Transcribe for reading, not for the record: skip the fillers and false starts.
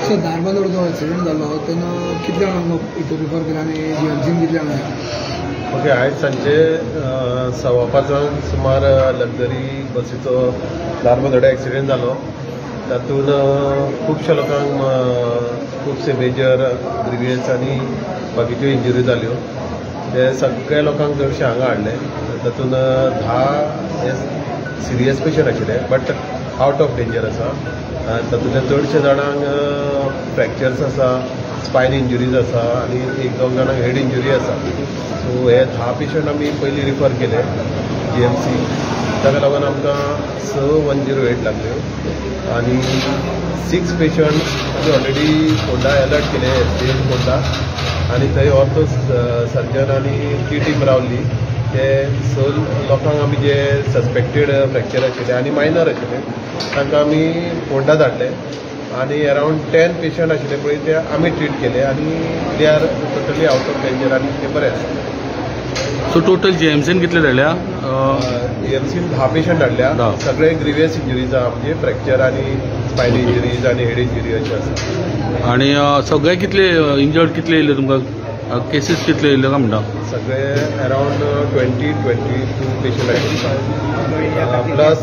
Sir धारबांदोड जो accident जालो तेन्ना कितले जाणांक इतून रिफर केला आनी जीएमसीन कितले जाणां? ओके, आयज सांजे 5:15 सुमार लक्झरी बसीचो धारबांदोडा ॲक्सिडेंट जालो. तातूंत खुबशा लोकांक खुबशे मेजर ग्रिवियस आनी बाकीच्यो इंजरी जाल्यो. ते सगळ्या लोकांक चडशे हांगा हाडले. तातूंत 10 सिरियस पेशंट आशिल्ले, बट आउट ऑफ डेंजर आसा. तातूंतल्या चडशे जाणांक फ्रॅक्चर्स आसा, स्पायन इंजुरीज आसा आनी 1-2 जाणांक हेड इंजुरी आसा. सो हे 10 पेशंट आमी पयलीं रिफर केले जीएमसी. ताका लागून आमकां 6108 लागल्यो आनी 6 पेशंट आमी ऑलरेडी फोंडा अलर्ट केले, एसडीएम फोंडा, आनी थंय ऑर्थो सर्जन आनी ती टीम रावल्ली. ते 6 लोकांक आमी जे सस्पेक्टेड फ्रॅक्चर आशिल्ले आनी मायनर आशिल्ले तांकां आमी फोंडा धाडले. आनी अरावंड 10 पेशंट आशिल्ले पळय ते आमी ट्रीट केले आनी they are totally out of danger आनी ते बरे आसा. सो टोटल जीएमसीन कितले धाडल्या? जीएमसीन 10 पेशंट हाडल्या. सगळे ग्रिवियस इंजुरीज आहा, म्हणजे फ्रॅक्चर आनी स्पायन इंजुरीज आनी हेड इंजुरी अशें आसा. आनी सगळे कितले इंजर्ड कितले येयले तुमकां? केसीस कितले येयले काय म्हणटा? सगळे अरावंड 20-22 पेशंट आशिल्ले प्लस